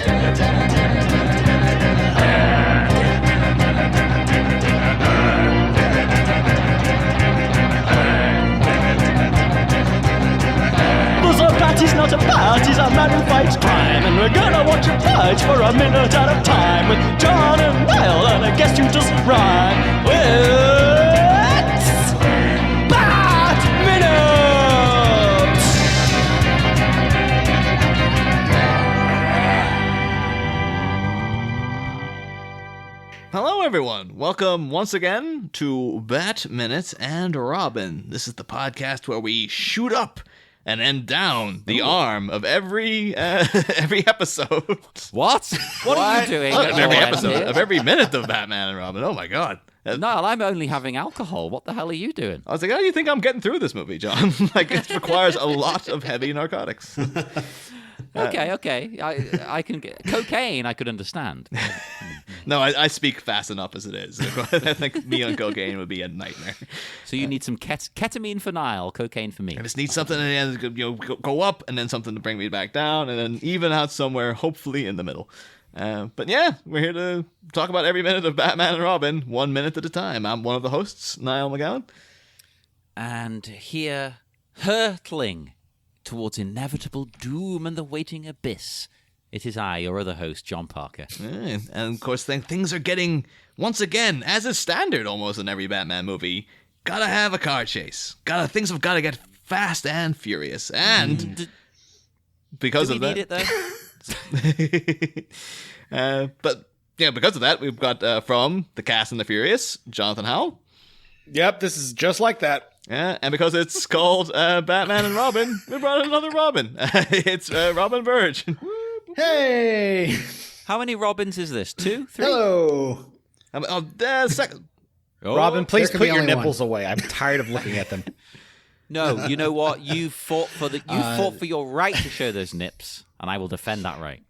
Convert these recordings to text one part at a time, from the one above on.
He's not a bat, he's a man who fights crime. And we're gonna watch him fight for a minute at a time. With John and Niall and a guest who doesn't rhyme. It's Bat Minute! Hello everyone, welcome once again to Bat Minute and Robin. This is the podcast where we shoot up and end down the arm of every episode. What? What are you doing? Of every episode, of every minute of Batman and Robin. Oh my god. Niall, I'm only having alcohol. What the hell are you doing? I was like, how do you think I'm getting through this movie, John? Like, it requires a lot of heavy narcotics. Okay. I can get cocaine. I could understand. No, I speak fast enough as it is. I think me on cocaine would be a nightmare. So you need some ketamine for Niall, cocaine for me. I just need something to go up, and then something to bring me back down, and then even out somewhere, hopefully in the middle. But yeah, we're here to talk about every minute of Batman and Robin, 1 minute at a time. I'm one of the hosts, Niall McGowan. And here, hurtling towards inevitable doom and the waiting abyss, it is I, your other host, John Parker. And of course, things are getting, once again, as is standard almost in every Batman movie, gotta have a car chase. Things have gotta get fast and furious. And because of that... Do we need it, though? But yeah, because of that, we've got from the Cast and the Furious, Jonathan Howell. Yep, this is just like that. Yeah, and because it's called Batman and Robin, we brought in another Robin. It's Robin Burdge. Hey! How many Robins is this? 2? 3? Hello! Second. Oh, Robin, please there can put be your only nipples away. I'm tired of looking at them. No, you know what? You fought for your right to show those nips, and I will defend that right.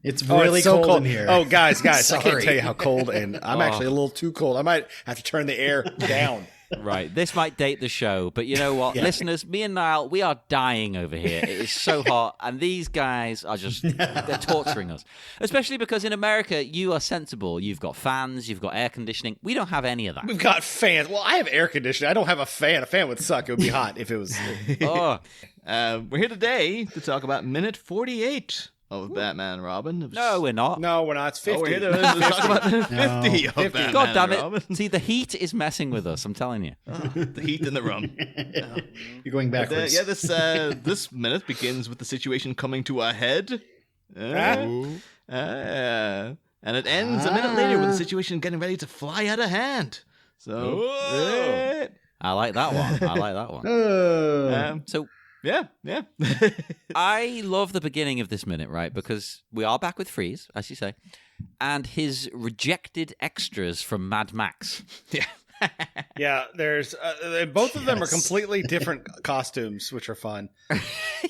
It's really so cold in here. Oh, guys, I can't Sorry. tell you how cold, and I'm actually a little too cold. I might have to turn the air down. Right, this might date the show, but you know what, listeners, me and Niall, we are dying over here. It is so hot, and these guys are they're torturing us. Especially because in America, you are sensible. You've got fans, you've got air conditioning. We don't have any of that. We've got fans. Well, I have air conditioning. I don't have a fan. A fan would suck. It would be hot if it was. Oh, We're here today to talk about minute 48 of Batman and Robin. no, we're not. No, we're not. It's 50. We're here to talk about minute 50 of Batman God damn and it. Robin. See, the heat is messing with us, I'm telling you. The heat in the room. You're going backwards. This minute begins with the situation coming to a head. And it ends a minute later with the situation getting ready to fly out of hand. So, I like that one. So, yeah. I love the beginning of this minute, right? Because we are back with Freeze, as you say, and his rejected extras from Mad Max. Yeah. Yeah, there's both of them are completely different costumes, which are fun.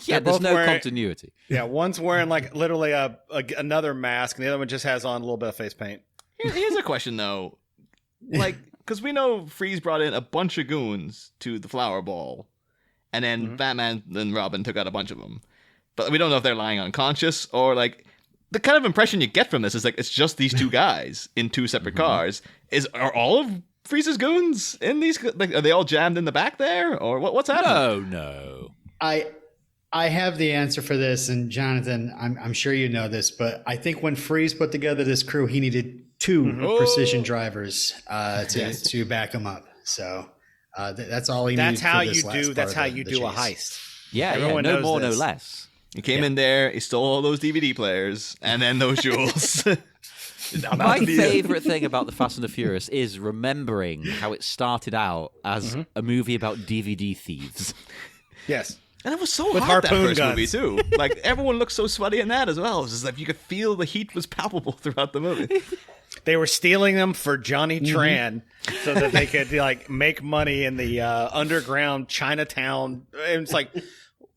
Yeah, there's both no wearing- continuity. Yeah, one's wearing like literally another mask, and the other one just has on a little bit of face paint. Here's a question, though. Like, because we know Freeze brought in a bunch of goons to the Flower Ball, and then Batman and Robin took out a bunch of them. But we don't know if they're lying unconscious or like the kind of impression you get from this is like it's just these two guys in two separate cars. Are all of Freeze's goons in these? Like, are they all jammed in the back there, or what's happening? No. I have the answer for this, and Jonathan, I'm sure you know this, but I think when Freeze put together this crew, he needed two precision drivers to back him up. So that's all he needed. That's how you do a heist. Yeah, Everyone no knows more, this. no less. He came in there, he stole all those DVD players, and then those jewels. My favorite thing about the Fast and the Furious is remembering how it started out as a movie about DVD thieves. Yes. And it was so With hot that harpoon first guns. movie too. Like everyone looked so sweaty in that as well. It was just like you could feel the heat was palpable throughout the movie. They were stealing them for Johnny Tran so that they could like make money in the underground Chinatown. And it's like,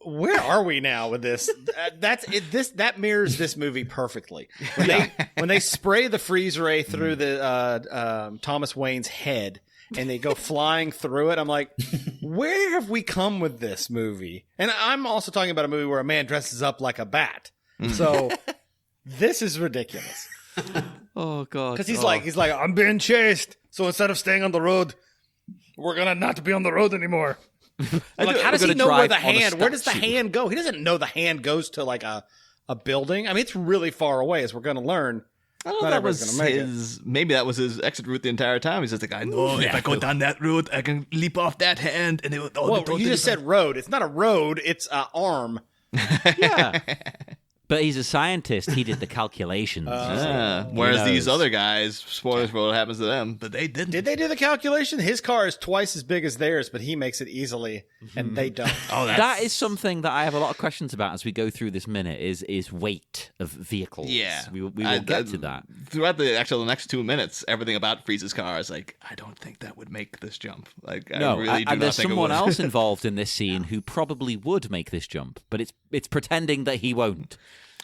where are we now with this? That's it. That mirrors this movie perfectly. When they spray the freeze ray through the Thomas Wayne's head and they go flying through it, I'm like, where have we come with this movie? And I'm also talking about a movie where a man dresses up like a bat. So This is ridiculous. Oh god. Because he's like, I'm being chased. So instead of staying on the road, we're gonna not be on the road anymore. Like, how does he know where the hand? Where does the hand go? He doesn't know the hand goes to like a building. I mean, it's really far away, as we're gonna learn. I don't know if that was his. Maybe that was his exit route the entire time. He's just like, I know if I go down that route, I can leap off that hand, and it will. Well, you just said road. It's not a road. It's an arm. Yeah. But he's a scientist. He did the calculations. Whereas these other guys, spoilers for what happens to them, but they didn't. Did they do the calculation? His car is twice as big as theirs, but he makes it easily, and they don't. That is something that I have a lot of questions about as we go through this minute. Is weight of vehicles? Yeah, we will get to that throughout the next 2 minutes. Everything about Frieza's car is like, I don't think that would make this jump. Like, I really do and not there's think someone it would. else involved in this scene who probably would make this jump, but it's pretending that he won't.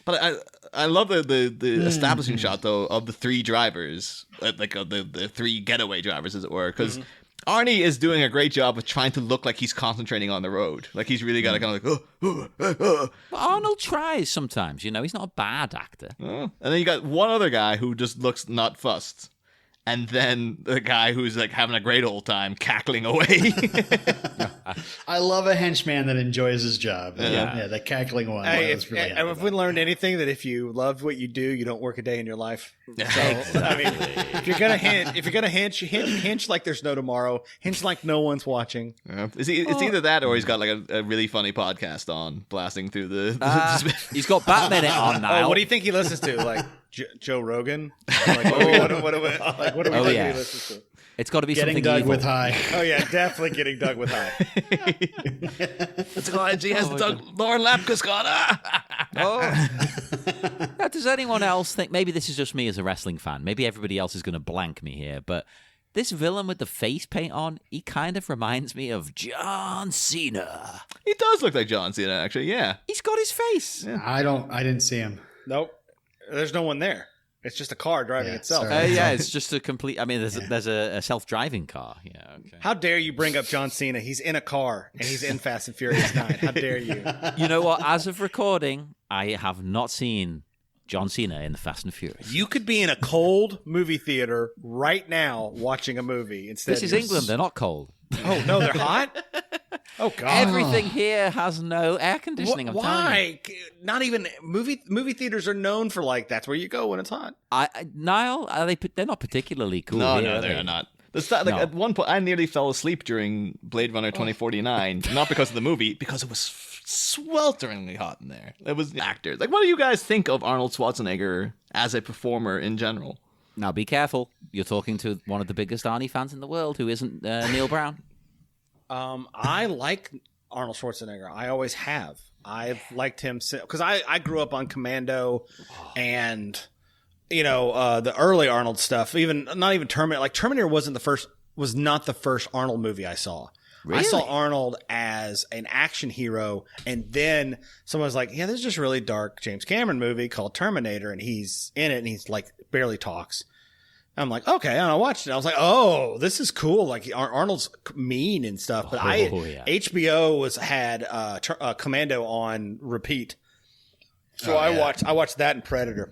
But I love the establishing shot though of the three drivers, like the three getaway drivers, as it were, because Arnie is doing a great job of trying to look like he's concentrating on the road, like he's really got to kind of like. But Arnold tries sometimes, he's not a bad actor. And then you got one other guy who just looks not fussed. And then the guy who's like having a great old time cackling away. I love a henchman that enjoys his job. Yeah, the cackling one. If we learned anything, that if you loved what you do, you don't work a day in your life. So, I mean, if you're gonna hinge like there's no tomorrow. Hinge like no one's watching. It's either that or he's got like a really funny podcast on, blasting through the. He's got Batman on now. What do you think he listens to? Like Joe Rogan? Like, what do we think he listens to? It's got to be Getting something dug evil. with high. Oh yeah, definitely getting dug with high. It's like he has Lauren Lapkus gone. Now, does anyone else think, maybe this is just me as a wrestling fan, maybe everybody else is going to blank me here, but this villain with the face paint on, he kind of reminds me of John Cena. He does look like John Cena, actually. Yeah, He's got his face. Yeah. I didn't see him. Nope. There's no one there. It's just a car driving itself. sorry. It's just a complete. I mean, there's a self-driving car. Yeah. Okay. How dare you bring up John Cena? He's in a car and he's in Fast and Furious 9. How dare you? You know what? As of recording, I have not seen John Cena in the Fast and Furious. You could be in a cold movie theater right now watching a movie. Instead, This is England. They're not cold. Oh no, they're hot. Oh god. Everything here has no air conditioning. I'm telling you. Why? Not even movie theaters are known for like that's where you go when it's hot. Niall, they're not particularly cool. no, here, are they're they? not. At one point, I nearly fell asleep during Blade Runner 2049, not because of the movie, because it was swelteringly hot in there. It was actors. Like, what do you guys think of Arnold Schwarzenegger as a performer in general? Now, be careful. You're talking to one of the biggest Arnie fans in the world, who isn't Neil Brown. I like Arnold Schwarzenegger. I always have. I've liked him because I grew up on Commando and the early Arnold stuff. Not even Terminator. Like Terminator was not the first Arnold movie I saw. Really? I saw Arnold as an action hero, and then someone was like, "Yeah, there's this really dark James Cameron movie called Terminator, and he's in it, and he's like barely talks." I'm like, okay, and I watched it. I was like, oh, this is cool. Like Arnold's mean and stuff. But HBO had Commando on repeat, so I watched that and Predator.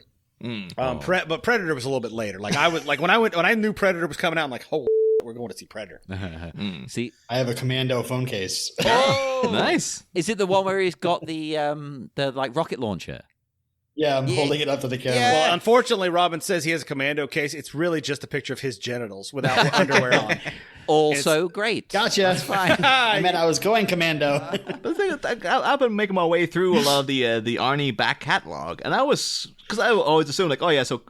But Predator was a little bit later. Like when I knew Predator was coming out, I'm like, oh, we're going to see Predator. See, I have a Commando phone case. Oh, nice. Is it the one where he's got the like rocket launcher? Yeah, I'm holding it up to the camera. Well, unfortunately, Robin says he has a Commando case. It's really just a picture of his genitals without underwear on. Also great. Gotcha. That's fine. I meant I was going Commando. The thing is, I've been making my way through a lot of the Arnie back catalog, and because I always assumed like, oh yeah, so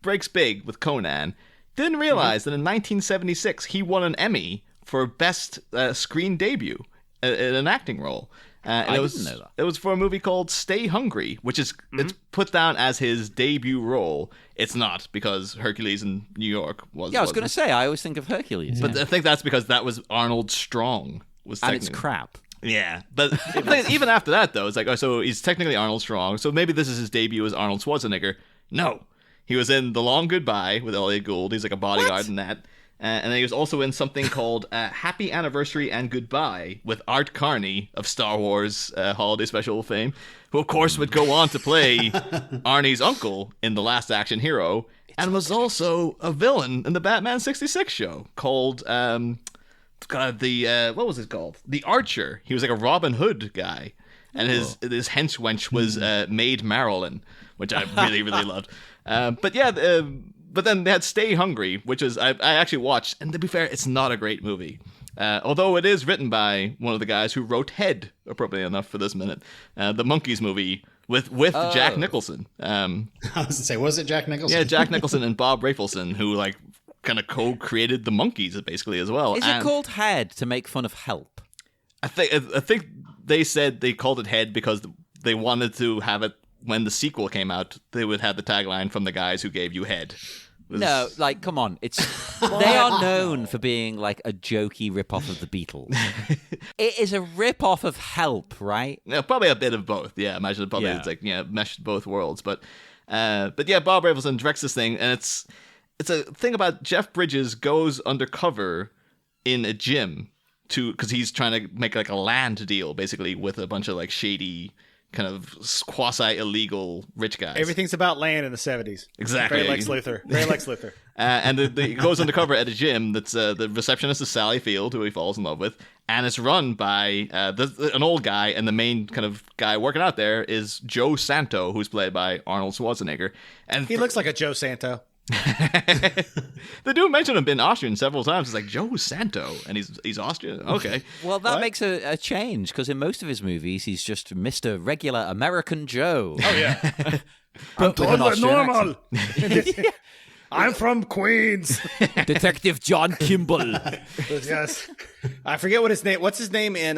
breaks big with Conan. Didn't realize that in 1976 he won an Emmy for best screen debut in an acting role. And I didn't know that. It was for a movie called Stay Hungry, which is it's put down as his debut role. It's not, because Hercules in New York was. Yeah, I was going to say, I always think of Hercules. But I think that's because that was Arnold Strong. And it's crap. Yeah, but even after that, though, it's like, oh, so he's technically Arnold Strong, so maybe this is his debut as Arnold Schwarzenegger. No. He was in The Long Goodbye with Elliot Gould. He's like a bodyguard in that. And he was also in something called Happy Anniversary and Goodbye with Art Carney of Star Wars Holiday Special fame, who of course would go on to play Arnie's uncle in The Last Action Hero, and was also a villain in the Batman 66 show called, what was it called? The Archer. He was like a Robin Hood guy, and his henchwench was Maid Marilyn, which I really, really loved. But then they had Stay Hungry, which is I actually watched, and to be fair, it's not a great movie. Although it is written by one of the guys who wrote Head, appropriately enough for this minute, the Monkees movie with Jack Nicholson. I was going to say, was it Jack Nicholson? Yeah, Jack Nicholson and Bob Rafelson, who like kind of co-created the Monkees basically as well. Is it called Head to make fun of Help? I think they said they called it Head because they wanted to have it when the sequel came out. They would have the tagline from the guys who gave you Head. No, like, come on. They are known for being like a jokey rip-off of the Beatles. It is a rip-off of Help, right? Yeah, probably a bit of both. Yeah, imagine it probably it's like meshed both worlds. But yeah, Bob Rafelson directs this thing, and it's a thing about Jeff Bridges goes undercover in a gym because he's trying to make like a land deal basically with a bunch of like shady, kind of quasi-illegal rich guys. Everything's about land in the 70s. Exactly. Very Lex Luthor. And he goes undercover at a gym that's the receptionist is Sally Field, who he falls in love with, and it's run by an old guy, and the main kind of guy working out there is Joe Santo, who's played by Arnold Schwarzenegger. And he looks like a Joe Santo. They do mention him being Austrian several times. It's like Joe Santo, and he's Austrian. Okay. Well, that makes a change, because in most of his movies, he's just Mr. Regular American Joe. Oh, yeah. I'm totally normal. I'm from Queens. Detective John Kimball. Yes. I forget what his name. What's his name in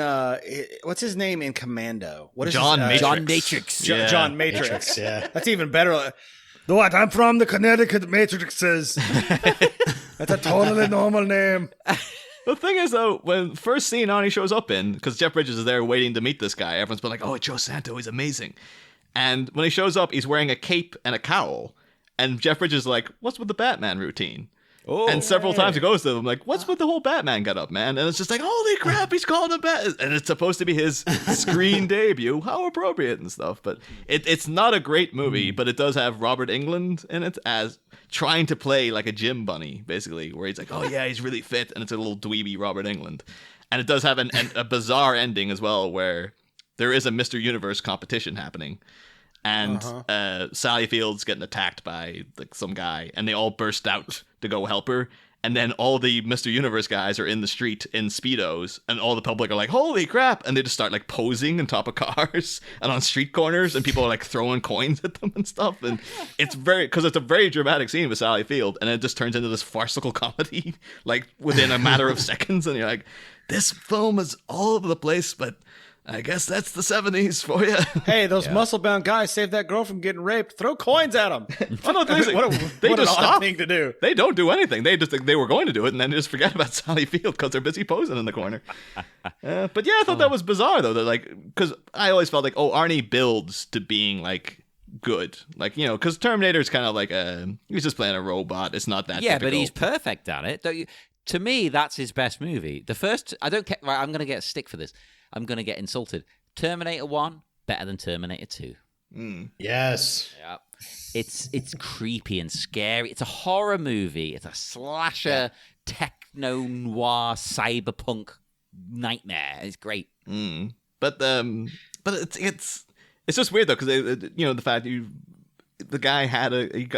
Commando? What is John Matrix. John Matrix. John Matrix. Yeah. That's even better. What? I'm from the Connecticut Matrixes. That's a totally normal name. The thing is, though, when first scene Arnie shows up in, because Jeff Bridges is there waiting to meet this guy, everyone's been like, oh, it's Joe Santo, he's amazing. And when he shows up, he's wearing a cape and a cowl. And Jeff Bridges is like, what's with the Batman routine? And several times he goes to them, like, what's with the whole Batman get up, man? And it's just like, holy crap, he's calling him Batman. And it's supposed to be his screen debut. How appropriate and stuff. But it's not a great movie, but it does have Robert Englund in it as trying to play like a gym bunny, basically, where he's like, oh yeah, he's really fit. And it's a little dweeby Robert Englund. And it does have a bizarre ending as well, where there is a Mr. Universe competition happening. And Sally Field's getting attacked by like some guy, and they all burst out to go help her. And then all the Mr. Universe guys are in the street in Speedos, and all the public are like, holy crap! And they just start like posing on top of cars and on street corners, and people are like throwing coins at them and stuff. And it's because it's a very dramatic scene with Sally Field, and it just turns into this farcical comedy like within a matter of seconds. And you're like, this film is all over the place, but I guess that's the 70s for you. Hey, those muscle-bound guys saved that girl from getting raped. Throw coins at them. Oh, no, what an odd thing to do. They don't do anything. They were going to do it, and then they just forget about Sally Field because they're busy posing in the corner. But yeah, I thought that was bizarre, though. That like, because I always felt like, oh, Arnie builds to being like good, like, you know, because Terminator's kind of like he's just playing a robot. It's not that. Yeah, typical. but he's perfect at it. Don't you? To me, that's his best movie. The first, I don't care. Right, I'm going to get a stick for this. I'm going to get insulted. Terminator 1, better than Terminator 2. Yes. Yeah. It's creepy and scary. It's a horror movie. It's a slasher, techno-noir, cyberpunk nightmare. It's great. But it's just weird, though, because, you know, the fact the guy had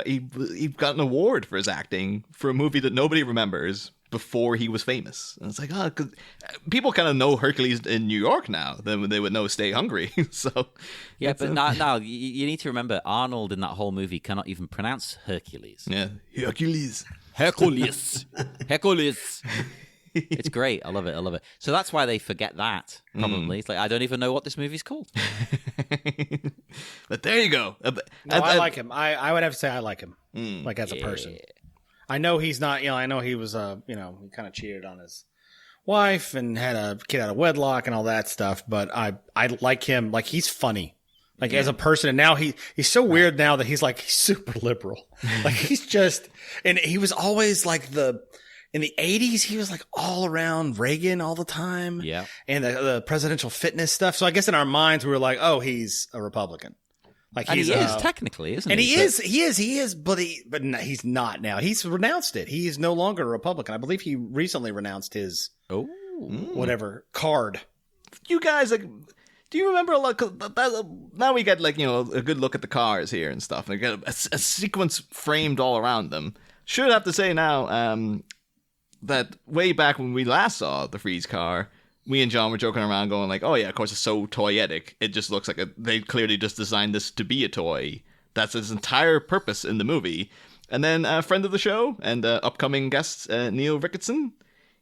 he got an award for his acting for a movie that nobody remembers before he was famous. And it's like, because people kind of know Hercules in New York now than they would know Stay Hungry. So yeah, but now you need to remember, Arnold in that whole movie cannot even pronounce Hercules. Yeah, Hercules. It's great. I love it. So that's why they forget that, probably. It's like, I don't even know what this movie's called. But there you go. I like him. I would have to say I like him, like as a person. I know he's not, I know he was, he kind of cheated on his wife and had a kid out of wedlock and all that stuff. But I like him. Like, he's funny, like as a person. And now he's so weird now that he's like, he's super liberal. Like, he's just, and he was always like in the 80s, he was like all around Reagan all the time. Yeah. And the presidential fitness stuff. So I guess in our minds, we were like, oh, he's a Republican. Like And he's, he is technically, isn't and he? he is, but he's not now. He's renounced it. He is no longer a Republican. I believe he recently renounced his whatever card. You guys, like, do you remember a lot? 'Cause now we get like, you know, a good look at the cars here and stuff. And we get a sequence framed all around them. Should have to say now that way back when we last saw the Freeze car, me and John were joking around going like, oh yeah, of course it's so toyetic. It just looks like they clearly just designed this to be a toy. That's its entire purpose in the movie. And then a friend of the show and upcoming guest, Neil Ricketson,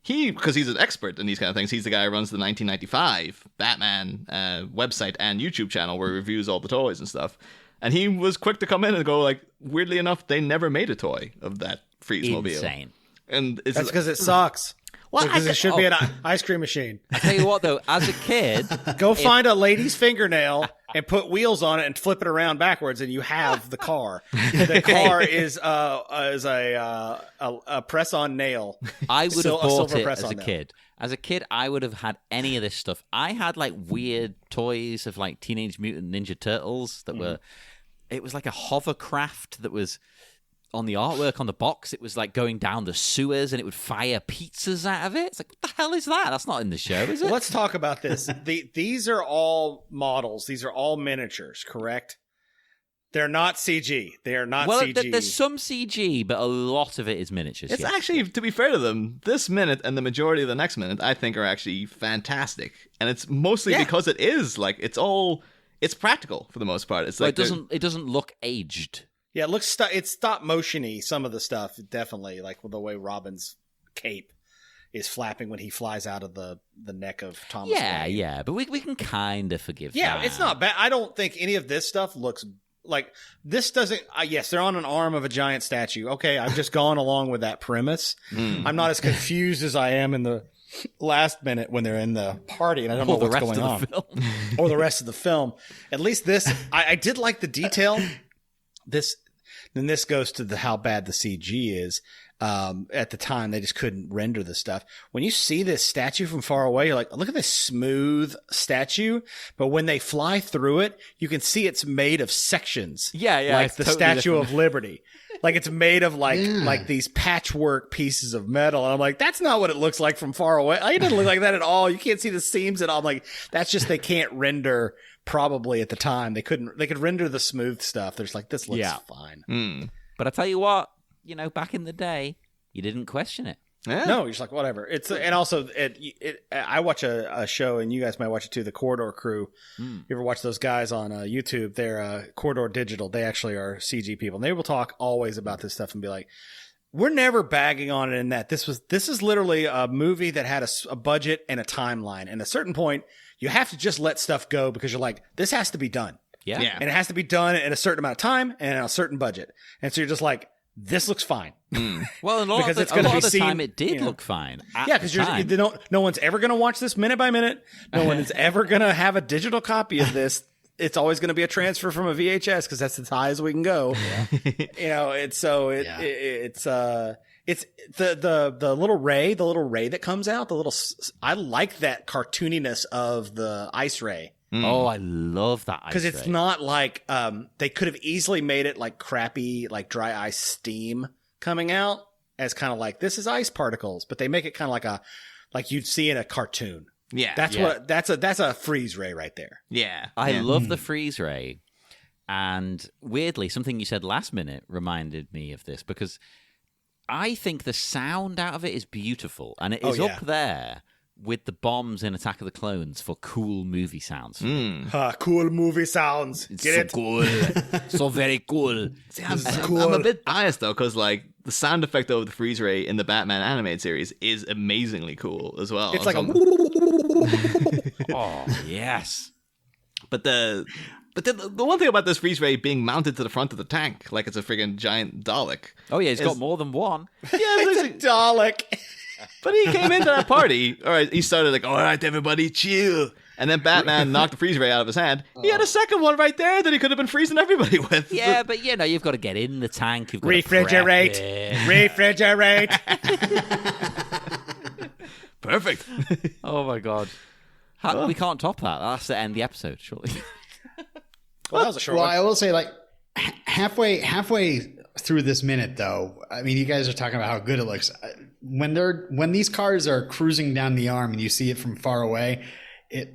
because he's an expert in these kind of things, he's the guy who runs the 1995 Batman website and YouTube channel where he reviews all the toys and stuff. And he was quick to come in and go like, weirdly enough, they never made a toy of that Freeze-mobile. Insane. And That's because it sucks. Well, Because it should be an ice cream machine. I tell you what, though, as a kid, Go find a lady's fingernail and put wheels on it and flip it around backwards, and you have the car. The car is a press-on nail. I would have A bought silver it press as a on nail. kid. As a kid, I would have had any of this stuff. I had like weird toys of like Teenage Mutant Ninja Turtles that were. It was like a hovercraft that was on the artwork on the box. It was like going down the sewers and it would fire pizzas out of it. It's like, what the hell is that? That's not in the show, is it? Let's talk about this. These are all models. These are all miniatures, correct? They're not CG. They are not well, CG. there's some CG, but a lot of it is miniatures. it's yes. actually, to be fair to them, this minute and the majority of the next minute, I think, are actually fantastic. And it's mostly because it is like it's practical for the most part. It's Well, like it doesn't look aged. Yeah, it looks it's stop motion-y, some of the stuff, definitely, like the way Robin's cape is flapping when he flies out of the neck of Thomas Wayne. Yeah, but we can kind of forgive that. Yeah, it's not bad. I don't think any of this stuff looks like this doesn't. Yes, they're on an arm of a giant statue. Okay, I've just gone along with that premise. I'm not as confused as I am in the last minute when they're in the party and I don't know what's going on, or the rest of the film. At least this, I did like the detail. This goes to how bad the CG is. At the time, they just couldn't render the stuff. When you see this statue from far away, you're like, look at this smooth statue. But when they fly through it, you can see it's made of sections. Yeah, like the totally Statue different. of Liberty. Like it's made of like these patchwork pieces of metal. And I'm like, that's not what it looks like from far away. It doesn't look like that at all. You can't see the seams at all. I'm like, that's just, they can't render. Probably at the time they could render the smooth stuff. There's like, this looks fine. But I tell you what, back in the day, you didn't question it. Yeah. No, you're just like, whatever. It's and also I watch a show, and you guys might watch it too. The Corridor Crew. You ever watch those guys on YouTube? They're Corridor Digital. They actually are CG people, and they will talk always about this stuff and be like, we're never bagging on it in that this is literally a movie that had a budget and a timeline. And at a certain point, you have to just let stuff go because you're like, this has to be done. Yeah. And it has to be done in a certain amount of time and a certain budget. And so you're just like, this looks fine. Well, and a lot Because of it's the, gonna a lot be of the seen, time it did you know. look fine. At Yeah, the because time. no one's ever going to watch this minute by minute. No one is ever going to have a digital copy of this. It's always going to be a transfer from a VHS because that's as high as we can go. Yeah. It's the little ray that comes out, I like that cartooniness of the ice ray. Oh, I love that ice Because it's ray. not like, they could have easily made it like crappy, like dry ice steam coming out as kind of like, this is ice particles, but they make it kind of like you'd see in a cartoon. Yeah. That's a freeze ray right there. Yeah. I yeah. love the freeze ray. And weirdly, something you said last minute reminded me of this because I think the sound out of it is beautiful. And it is up there with the bombs in Attack of the Clones for cool movie sounds. Cool movie sounds. It's Get so it? cool. So very cool. See, I'm a bit biased though, because like the sound effect of the freeze ray in the Batman animated series is amazingly cool as well. It's like a. Oh, yes. But the one thing about this freeze ray being mounted to the front of the tank, like it's a friggin' giant Dalek. Oh, yeah, he's got more than one. Yeah, It's a Dalek. but he came into that party. All right, he started like, "All right, everybody, chill," And then Batman knocked the freeze ray out of his hand. He had a second one right there that he could have been freezing everybody with. Yeah, but you've got to get in the tank. You've got Refrigerate. To prep it. Refrigerate. Perfect. Oh my god. We can't top that. That's the end of the episode, surely. Well, that was a short Well, one. I will say, like, halfway through this minute, though, I mean, you guys are talking about how good it looks. When these cars are cruising down the arm and you see it from far away,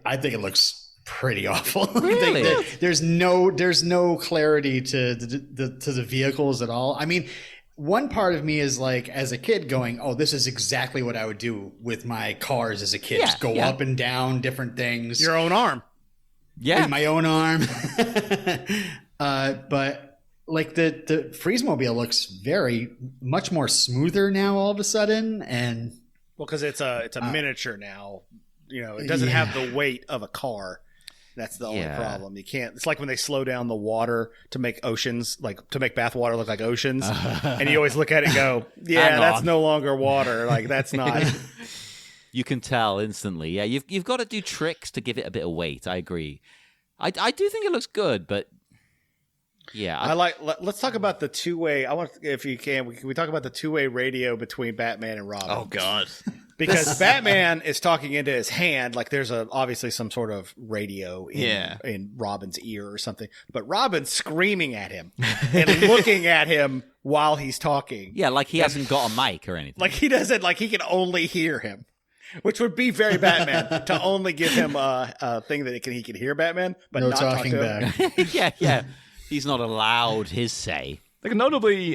I think it looks pretty awful. Really? There's no clarity to the vehicles at all. I mean, one part of me is like, as a kid, going, "Oh, this is exactly what I would do with my cars as a kid. Yeah, Just go up and down different things." Your own arm. Yeah. In my own arm. But like the Freeze-mobile looks much more smoother now all of a sudden, and Well, because it's a miniature now. It doesn't have the weight of a car. That's the only problem. You can't. It's like when they slow down the water to make oceans, like to make bath water look like oceans, and you always look at it and go, "Yeah, Hang that's on. no longer water. Like that's not." You can tell instantly. Yeah, you've got to do tricks to give it a bit of weight. I agree. I do think it looks good, but yeah, Let's talk about the two-way. I want, if you can, we talk about the two-way radio between Batman and Robin. Oh, God. Because Batman is talking into his hand, like there's obviously some sort of radio in Robin's ear or something. But Robin's screaming at him and looking at him while he's talking. yeah, like he hasn't got a mic or anything. Like he doesn't, like he can only hear him. Which would be very Batman to only give him a thing that he can hear Batman, but no not talk talking to him. back. yeah. He's not allowed his say. Like, notably,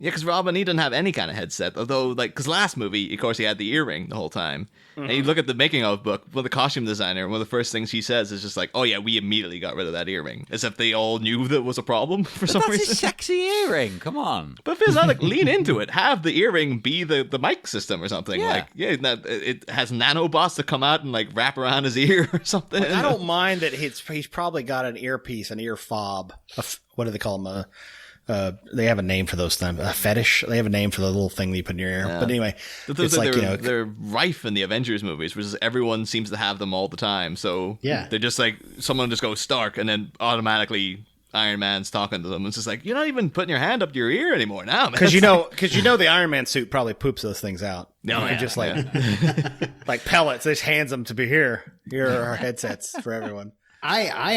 because Robin, he didn't have any kind of headset. Although, like, because last movie, of course, he had the earring the whole time. And you look at the making of book, well, the costume designer, one of the first things she says is just like, "Oh yeah, we immediately got rid of that earring," as if they all knew that was a problem for some That's reason. his sexy earring. Come on. But if it's not like, lean into it, have the earring be the mic system or something. Yeah. Like, it has nanobots that come out and like wrap around his ear or something. Like, I don't mind that he's probably got an earpiece, an ear fob. What do they call them? They have a name for those things. A fetish. They have a name for the little thing that you put in your ear. Yeah. But anyway, it's like, they're rife in the Avengers movies, which is everyone seems to have them all the time. So Yeah. they're just like, someone just goes Stark, and then automatically Iron Man's talking to them. It's just like, you're not even putting your hand up to your ear anymore now, man. because the Iron Man suit probably poops those things out. No, You can yeah, just like pellets. They just hands them to be here. Here are our headsets for everyone. I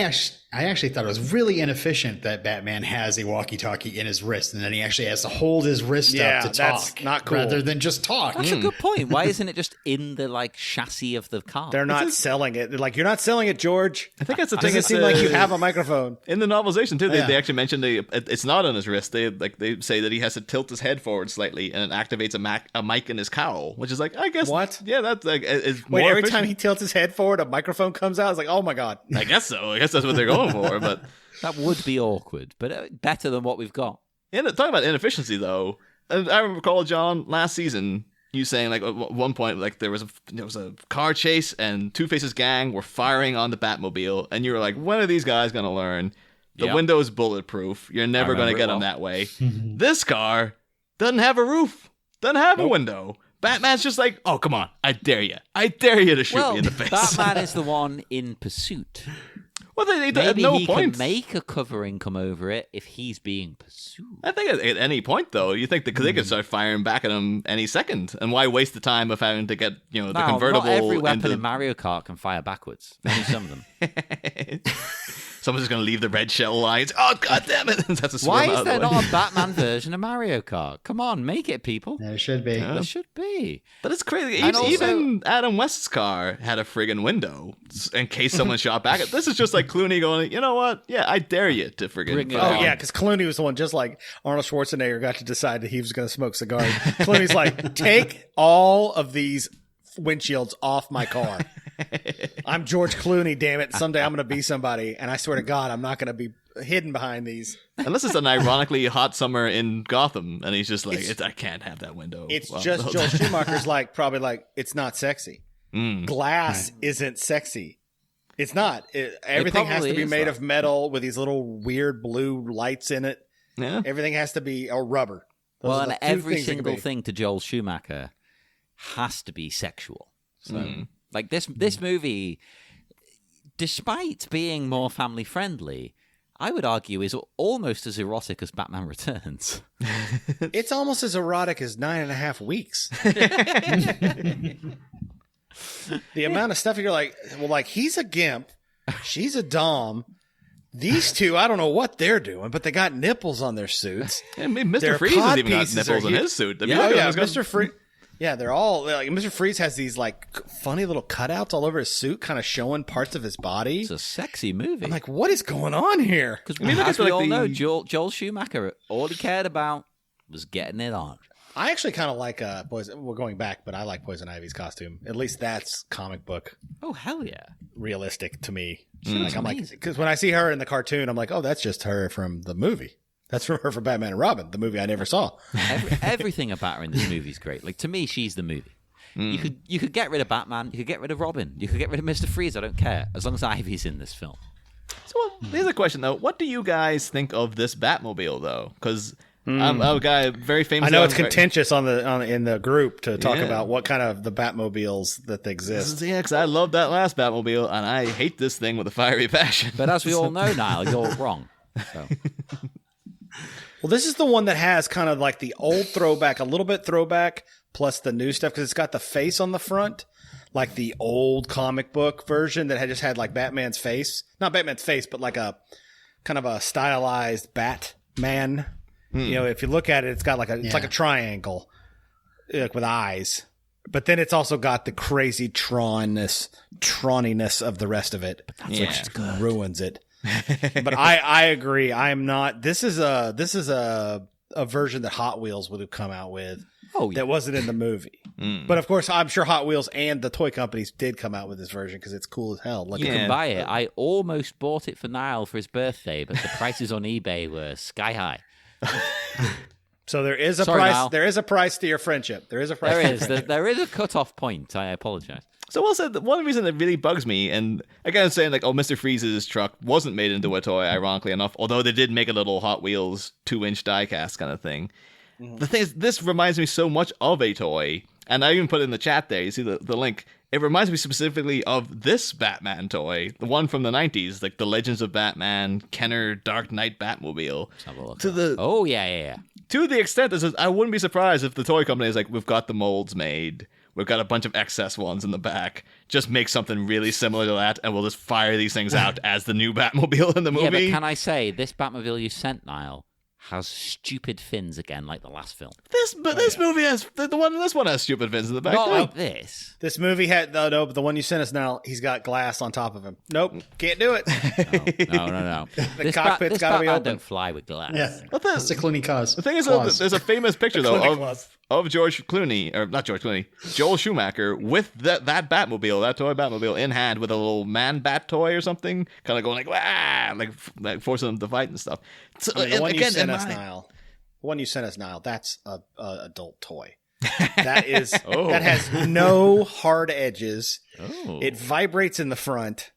actually thought it was really inefficient that Batman has a walkie-talkie in his wrist, and then he actually has to hold his wrist Yeah, up to that's talk, not cool. rather than just talk. That's a good point. Why isn't it just in the chassis of the car? They're not selling it. They're like, "You're not selling it, George." I think that's the thing. Doesn't seem like you have a microphone. In the novelization too, Yeah. they actually mentioned it's not on his wrist. They say that he has to tilt his head forward slightly, and it activates a mic in his cowl, which is like, I guess What? Yeah, that's like is Wait, more every efficient. time he tilts his head forward, a microphone comes out. It's like, oh my god. I guess so. I guess that's what they're going for. But That would be awkward, but better than what we've got. talking about inefficiency, though, I recall, John, last season, you saying like at one point, like there was a car chase and Two-Face's gang were firing on the Batmobile, and you were like, when are these guys gonna learn? The Yep. window's bulletproof. You're never gonna remember get it them well. that way. This car doesn't have a roof. Doesn't have a window. Batman's just like, oh, come on. I dare you. I dare you to shoot me in the face. Batman is the one in pursuit. Well, they at Maybe no he point. can make a covering come over it if he's being pursued. I think at any point, though, you think because they could start firing back at him any second, and why waste the time of having to get the convertible? Not every weapon into... in Mario Kart can fire backwards. Only some of them. Someone's just going to leave the red shell lines. Oh, God damn it. That's a swim Why out is of the there way. not a Batman version of Mario Kart? Come on, make it, people. There should be. There should be. But it's crazy. And also- Even Adam West's car had a friggin' window in case someone shot back. This is just like Clooney going, you know what? Yeah, I dare you to friggin' Bring it put on. Oh yeah, because Clooney was the one, just like Arnold Schwarzenegger got to decide that he was going to smoke cigars. Clooney's like, take all of these windshields off my car. I'm George Clooney, damn it. Someday I'm going to be somebody, and I swear to God, I'm not going to be hidden behind these. Unless it's an ironically hot summer in Gotham, and he's just like, I can't have that window. It's Well, just Joel Schumacher's probably like, it's not sexy. Glass isn't sexy. It's not. Everything has to probably be is, made though. of metal with these little weird blue lights in it. Yeah. Everything has to be rubber. Those Well, are and the two every things it can single be. thing to Joel Schumacher has to be sexual. So, like this movie, despite being more family friendly, I would argue is almost as erotic as Batman Returns. It's almost as erotic as 9.5 weeks. The amount of stuff you're like, well, like he's a gimp, she's a dom. These two, I don't know what they're doing, but they got nipples on their suits. I mean, Mr. Their Freeze has cod even got pieces nipples are on huge. his suit. Mr. Freeze. Yeah, they're all like Mr. Freeze has these like funny little cutouts all over his suit, kind of showing parts of his body. It's a sexy movie. I'm like, what is going on here? Because look as at, we like, all the- know, Joel Schumacher, all he cared about was getting it on. I actually kind of like Poison. We're going back, but I like Poison Ivy's costume. At least that's comic book Oh, hell yeah. realistic to me. looks I'm like, amazing. because when I see her in the cartoon, I'm like, oh, that's just her from the movie. That's from her from Batman and Robin, the movie I never saw. Everything about her in this movie is great. Like, to me, she's the movie. You could get rid of Batman. You could get rid of Robin. You could get rid of Mr. Freeze. I don't care. As long as Ivy's in this film. So here's a question, though. What do you guys think of this Batmobile, though? Because I'm a guy very famous. I know it's contentious in the group to talk about what kind of the Batmobiles that exist. Yeah, because I love that last Batmobile, and I hate this thing with a fiery passion. But as we all know, Niall, you're wrong. So. Well, this is the one that has kind of like the old throwback, a little bit throwback, plus the new stuff because it's got the face on the front, like the old comic book version that had just had like Batman's face, not Batman's face, but like a kind of a stylized Batman. You know, if you look at it, it's got like it's like a triangle, like with eyes. But then it's also got the crazy troniness of the rest of it, which ruins it. But I agree. I'm not. This is a version that Hot Wheels would have come out with. Oh, yeah. That wasn't in the movie. But of course, I'm sure Hot Wheels and the toy companies did come out with this version because it's cool as hell. Look You at can it. buy it. I almost bought it for Niall for his birthday, but the prices on eBay were sky high. So there is a Sorry, price. Niall. There is a price to your friendship. There is a price. There to your is. friendship. There is a cut-off point. I apologize. So also, one reason that really bugs me, and again, I'm saying like, oh, Mr. Freeze's truck wasn't made into a toy, ironically enough, although they did make a little Hot Wheels 2-inch die-cast kind of thing. The thing is, this reminds me so much of a toy, and I even put it in the chat there, you see the link. It reminds me specifically of this Batman toy, the one from the 90s, like the Legends of Batman, Kenner Dark Knight Batmobile. Let's have a look. To the Oh, yeah. to the extent that I wouldn't be surprised if the toy company is like, we've got the molds made, we've got a bunch of excess ones in the back, just make something really similar to that, and we'll just fire these things out as the new Batmobile in the movie. Yeah, but can I say, this Batmobile you sent, Niall, has stupid fins again like the last film. This movie has this one has stupid fins in the back. Not too. like this. This movie had no, but the one you sent us now, he's got glass on top of him. Nope, can't do it. No. The cockpit's this gotta be Batman open. don't fly with glass. Yeah, But the- that's the Clooney cause. The thing is, Claws. there's a famous picture though Clinic was. of George Clooney, or not George Clooney, Joel Schumacher with that Batmobile, that toy Batmobile in hand with a little man bat toy or something, kind of going like, wah, like forcing them to fight and stuff. So, I mean, the one you again, sent in us, my- Niall. The one you sent us, Niall. That's a adult toy. That is Oh. that has no hard edges. Oh. It vibrates in the front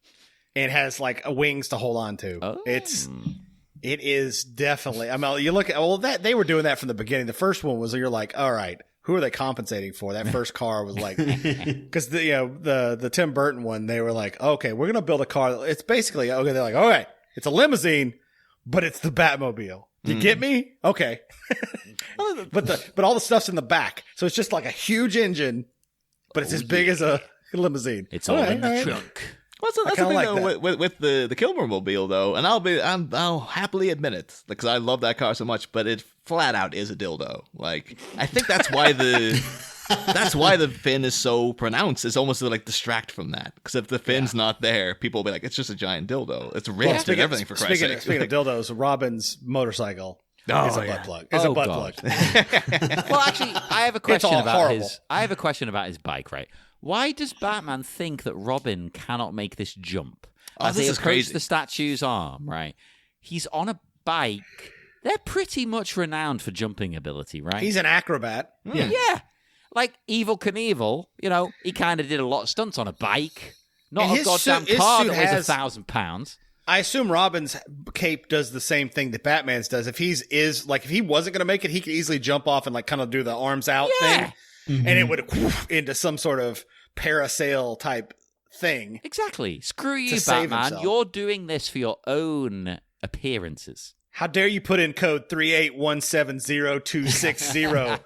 and has like wings to hold on to. Oh. It is definitely. I mean, you look at that they were doing that from the beginning. The first one was you're like, all right, who are they compensating for? That first car was like, because the Tim Burton one, they were like, okay, we're gonna build a car. It's basically okay. They're like, all right, it's a limousine, but it's the Batmobile. You get me? Okay. but all the stuff's in the back, so it's just like a huge engine, but it's as big as a limousine. It's all in the right. trunk. Well, that's the kinda thing like though, that. with the Kilmer Mobile though, and I'll happily admit it because I love that car so much, but it flat out is a dildo. Like I think that's why the fin is so pronounced. It's almost to like distract from that because if the fin's not there, people will be like, it's just a giant dildo. It's ribbed and everything for Christ's sake. Speaking of dildos, Robin's motorcycle is a butt plug. It's Oh, a butt God. plug. Well, actually, I have a question all about horrible. his bike, right? Why does Batman think that Robin cannot make this jump? Oh, As this they is approach crazy. the statue's arm, right? He's on a bike. They're pretty much renowned for jumping ability, right? He's an acrobat. Yeah. Like Evil Knievel, he kind of did a lot of stunts on a bike. Not And a his goddamn suit- his car suit that weighs has- 1,000 pounds. I assume Robin's cape does the same thing that Batman's does. If if he wasn't going to make it, he could easily jump off and like kind of do the arms out Yeah. thing, and it would into some sort of parasail type thing. Exactly. Screw you, save Batman. himself. You're doing this for your own appearances. How dare you put in code 381700260?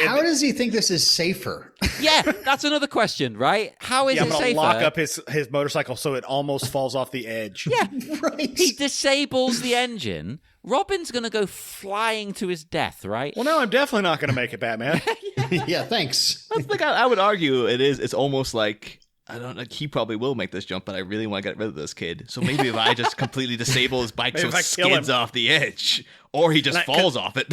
How does he think this is safer? Yeah, that's another question, right? How is Yeah, I'm it gonna safer? lock up his motorcycle so it almost falls off the edge. Yeah, Right. he disables the engine. Robin's going to go flying to his death, right? Well, no, I'm definitely not going to make it, Batman. Yeah, thanks. That's the guy. I would argue it's almost like, I don't know, he probably will make this jump, but I really want to get rid of this kid. So maybe if I just completely disable his bike so Maybe it if I kill skids him. off the edge, or he just falls off it.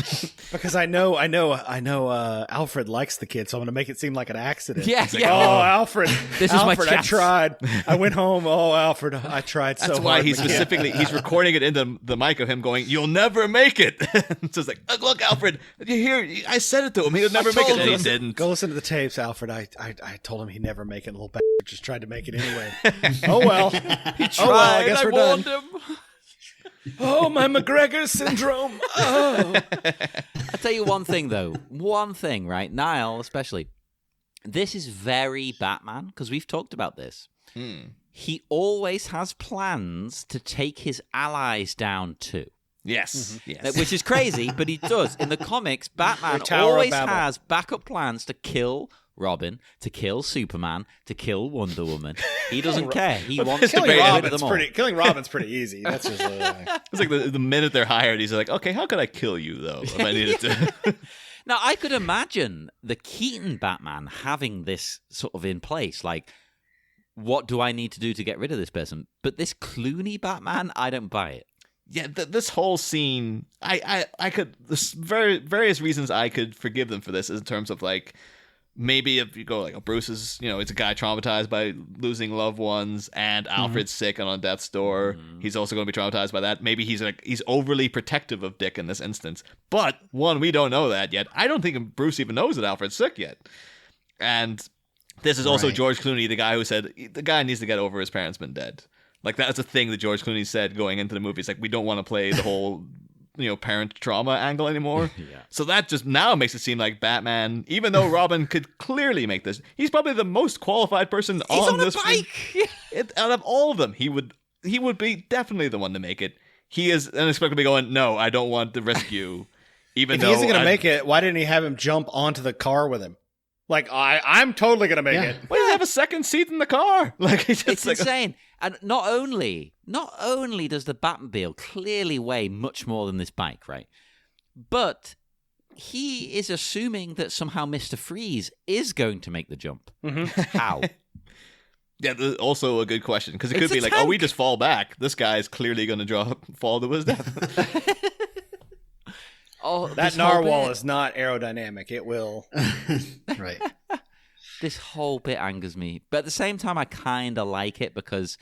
Because I know Alfred likes the kid, so I'm going to make it seem like an accident. Yeah, It's like, yeah. Oh, Alfred. This is my Alfred, I chance. tried. I went home. Oh, Alfred, I tried so hard. That's why he's with the kid." specifically, he's recording it into the mic of him going, "You'll never make it." So it's like, look, Alfred, you hear, I said it to him. He'll never make it. told And he him. didn't. Go listen to the tapes, Alfred. I told him he'd never make it. Little bastard just tried to make it anyway. Oh, well. Oh, well, I guess we're done. warned him. Oh, my McGregor syndrome. Oh. I'll tell you one thing, though. One thing, right? Niall, especially. This is very Batman, because we've talked about this. He always has plans to take his allies down, too. Yes, yes. Which is crazy, but he does. In the comics, Batman Or Tower of always Babel. has backup plans to kill Robin, to kill Superman, to kill Wonder Woman. He doesn't care. He wants to Killing get rid of them all. Killing Robin's pretty easy. That's just It's like the minute they're hired, he's like, okay, how could I kill you, though, if I needed to? Now, I could imagine the Keaton Batman having this sort of in place. Like, what do I need to do to get rid of this person? But this Clooney Batman, I don't buy it. Yeah, this whole scene, I could, there's various reasons I could forgive them for this in terms of, like, maybe if you go like, oh, Bruce is, it's a guy traumatized by losing loved ones, and Alfred's sick and on death's door. He's also going to be traumatized by that. Maybe he's overly protective of Dick in this instance. But one, we don't know that yet. I don't think Bruce even knows that Alfred's sick yet. And this is also Right. George Clooney, the guy who said the guy needs to get over his parents been dead. Like, that's a thing that George Clooney said going into the movie. It's like, we don't want to play the whole parent trauma angle anymore. Yeah. So that just now makes it seem like Batman, even though Robin could clearly make this, he's probably the most qualified person He's on this a bike! out of all of them. He would be definitely the one to make it. He is inexplicably going, no, I don't want to risk you. Even if though he isn't going to make it, why didn't he have him jump onto the car with him? Like, I'm totally going to make it. why does he have a second seat in the car? Like, he's just It's like, insane. And not only does the Batmobile clearly weigh much more than this bike, right? But he is assuming that somehow Mr. Freeze is going to make the jump. How? yeah, also a good question, because it It's could be a like, oh, we tank. just fall back. This guy's clearly going to fall to his death. Oh, That this whole narwhal bit- is not aerodynamic. It will. Right. This whole bit angers me. But at the same time, I kind of like it because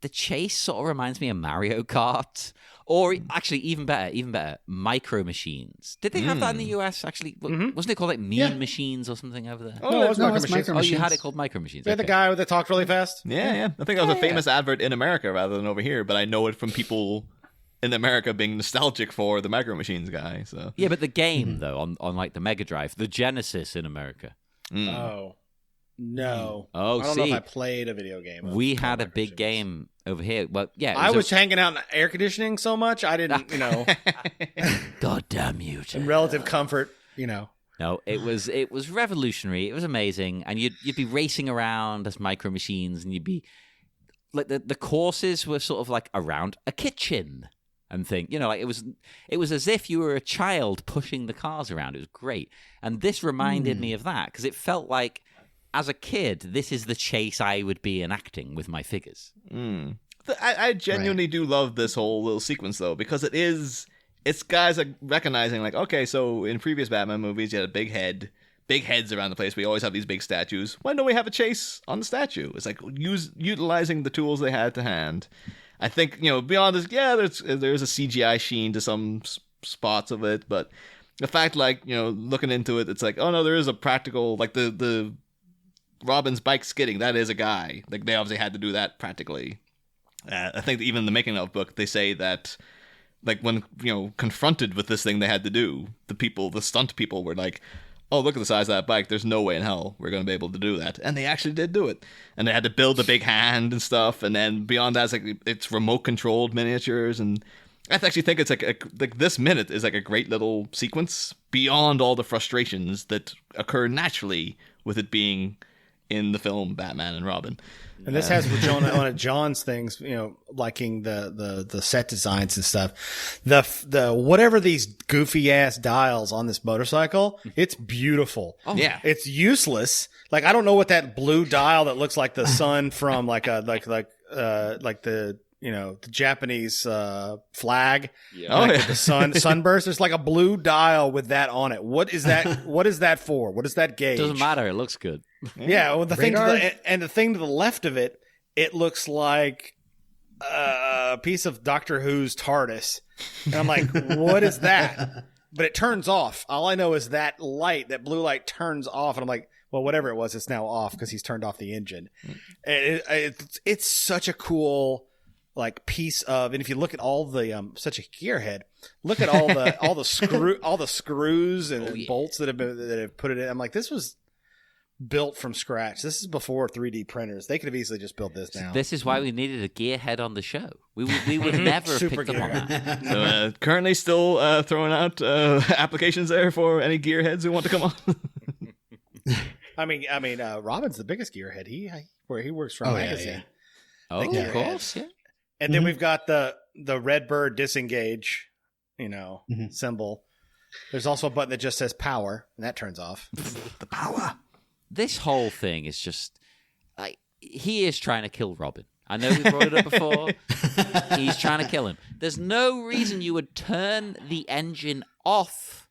the chase sort of reminds me of Mario Kart. Or actually, even better, Micro Machines. Did they have that in the US, actually? Wasn't it called like Mean Machines or something over there? Oh, it was no, Micro it's Machines. Micro Oh, you had Machines. it called Micro Machines. They're the okay. guy that talked really fast. Yeah. I think that was a famous advert in America rather than over here, but I know it from people in America being nostalgic for the Micro Machines guy. So Yeah, but the game, though, on like the Mega Drive, the Genesis in America. Oh. No. Oh, I don't know see. if I played a video game. We had a big game over here. Well, yeah. it I a- was hanging out in air conditioning so much, I didn't, God damn you. in relative comfort, No, it was revolutionary. It was amazing, and you'd be racing around as Micro Machines, and you'd be like the courses were sort of like around a kitchen and thing. Like it was as if you were a child pushing the cars around. It was great, and this reminded me of that because it felt like as a kid, this is the chase I would be enacting with my figures. I genuinely do love this whole little sequence though, because it's guys like recognizing like, okay, so in previous Batman movies you had a big heads around the place. We always have these big statues. Why don't we have a chase on the statue? It's like utilizing the tools they had to hand. I think beyond this, yeah, there's a CGI sheen to some spots of it, but the fact looking into it, it's like, oh no, there is a practical the Robin's bike skidding. That is a guy. Like they obviously had to do that practically. I think that even in the making of book, they say that, like when confronted with this thing they had to do, the stunt people were like, oh, look at the size of that bike. There's no way in hell we're going to be able to do that. And they actually did do it. And they had to build a big hand and stuff. And then beyond that, it's remote controlled miniatures. And I actually think it's like this minute is like a great little sequence beyond all the frustrations that occur naturally with it being in the film Batman and Robin. And this has one of John's things, liking the set designs and stuff. The whatever these goofy ass dials on this motorcycle, it's beautiful. Oh, yeah. It's useless. Like I don't know what that blue dial that looks like the sun from like the the Japanese flag. Yeah. With the sunburst. There's like a blue dial with that on it. What is that? What is that for? What is that gauge? Doesn't matter. It looks good. Yeah, well, the Radar? thing to the left of it, it looks like a piece of Doctor Who's TARDIS, and I'm like, what is that? But it turns off. All I know is that blue light turns off, and I'm like, well, whatever it was, it's now off because he's turned off the engine. It's such a cool piece of, and if you look at all the such a gearhead, look at all the screws and bolts that have put it in. I'm like, this was built from scratch. This is before 3D printers. They could have easily just built this now. This is why we needed a gearhead on the show. We would never have picked up on that. So currently still throwing out applications there for any gearheads who want to come on. I mean, Robin's the biggest gearhead. He works for a magazine. Yeah. Oh, of course. Yeah. And then we've got the Redbird disengage, symbol. There's also a button that just says power, and that turns off. The power. This whole thing is just he is trying to kill Robin. I know we brought it up before. He's trying to kill him. There's no reason you would turn the engine off.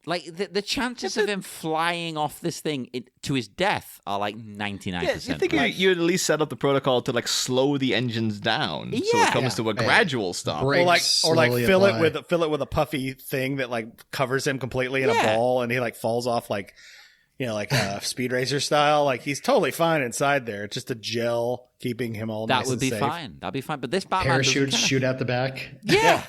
Like, the chances of him flying off this thing to his death are 99%. Yeah, you think you'd at least set up the protocol to slow the engines down so it comes to a gradual stop. Brakes Or slowly fill apply. it with a puffy thing that covers him completely in a ball, and he falls off like Speed Racer style. He's totally fine inside there. It's just a gel keeping him all nice and safe. That would be fine. That'd be fine. But this Batman Parachutes shoot out the back. Yeah.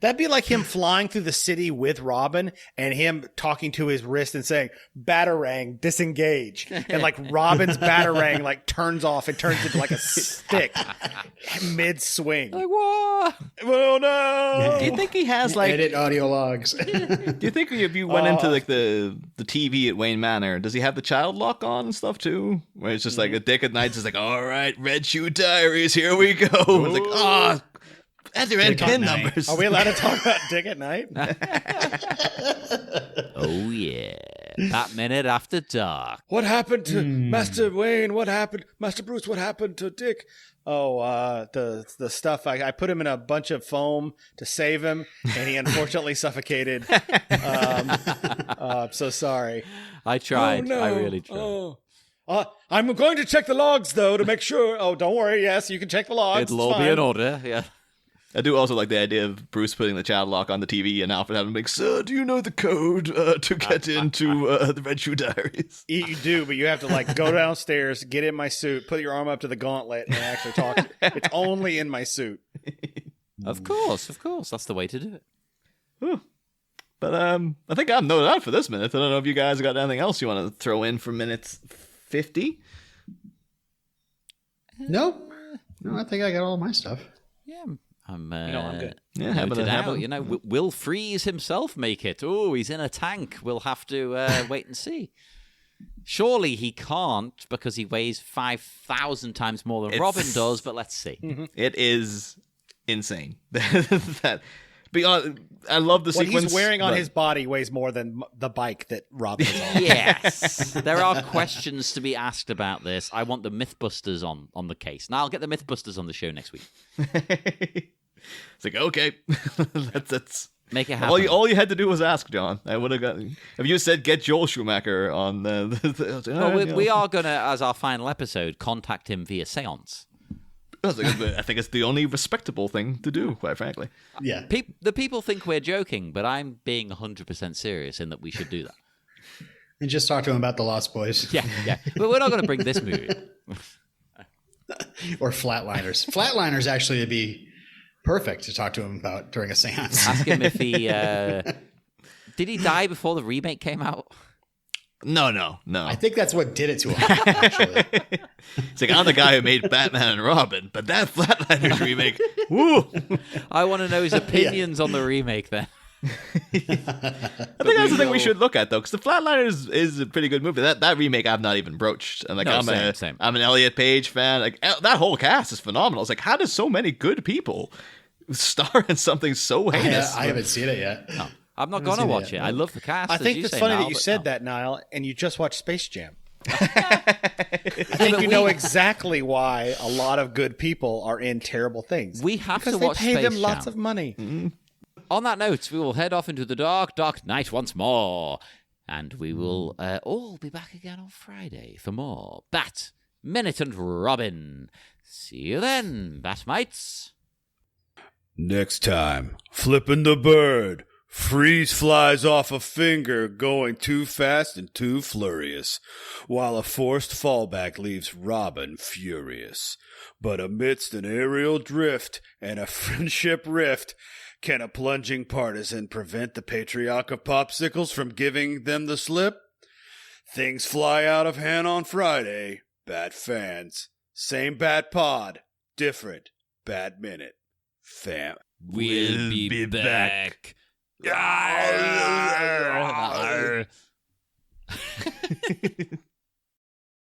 That'd be like him flying through the city with Robin and him talking to his wrist and saying, "Batarang, disengage." And Robin's Batarang turns off and turns into a stick mid swing. What? Oh no. Do you think he has Edit audio logs. Do you think if you went into the TV at Wayne Manor, does he have the child lock on and stuff too? Where it's just a dick at night, just all right, Red Shoe Diaries, here we go. It's enter in pin numbers. Are we allowed to talk about Dick at Night? Oh yeah, that minute after dark. What happened to Master Wayne? What happened, Master Bruce? What happened to Dick? Oh, the stuff. I put him in a bunch of foam to save him, and he unfortunately suffocated. I'm so sorry. I tried. Oh, no. I really tried. I'm going to check the logs though to make sure. Oh, don't worry. Yes, you can check the logs. It'll all be in order. Yeah. I do also like the idea of Bruce putting the child lock on the TV and Alfred having "Sir, do you know the code to get into the Red Shoe Diaries?" You do, but you have to go downstairs, get in my suit, put your arm up to the gauntlet, and actually talk. It's only in my suit. Of course. That's the way to do it. Whew. But I think I'm noted out for this minute. I don't know if you guys got anything else you want to throw in for minutes 50. Nope. No, I think I got all my stuff. Yeah. I'm good. Yeah, noted out. Will Freeze himself make it? Oh, he's in a tank. We'll have to wait and see. Surely he can't because he weighs 5,000 times more than Robin does, but let's see. It is insane. Beyond, I love the sequence. What he's wearing on his body weighs more than the bike that Robin is on. Yes. There are questions to be asked about this. I want the Mythbusters on the case. Now I'll get the Mythbusters on the show next week. It's okay. that's make it happen. All you had to do was ask, John. I would have got. If you said get Joel Schumacher on we are going to, as our final episode, contact him via seance. I think it's the only respectable thing to do, quite frankly. Yeah. The people think we're joking, but I'm being 100% serious in that we should do that. And just talk to him about the Lost Boys. Yeah. But we're not going to bring this movie. Or Flatliners. Flatliners actually would be perfect to talk to him about during a seance. Ask him if he Did he die before the remake came out? No. I think that's what did it to him, actually. It's like, I'm the guy who made Batman and Robin, but that Flatliners remake, woo! I want to know his opinions on the remake then. I think that's the thing we should look at, though, because the Flatliners is a pretty good movie. That remake I've not even broached. And like, Same. I'm an Elliot Page fan. Like, that whole cast is phenomenal. It's like, how does so many good people star in something so heinous? I haven't seen it yet. No, I'm not going to watch it. I love the cast. I as think you it's say, funny Niall, that you but said no. that, Niall, and you just watched Space Jam. I think you know exactly why a lot of good people are in terrible things. We have because to they watch pay Space them Jam. lots of money. On that note, we will head off into the dark night once more. And we will all be back again on Friday for more Bat, Minute and Robin. See you then, Batmites. Next time, flipping the bird. Freeze flies off a finger, going too fast and too furious, while a forced fallback leaves Robin furious. But amidst an aerial drift and a friendship rift, can a plunging partisan prevent the patriarch of popsicles from giving them the slip? Things fly out of hand on Friday. Bat fans. Same Bat Pod. Different Bat Minute. Fam. We'll be back.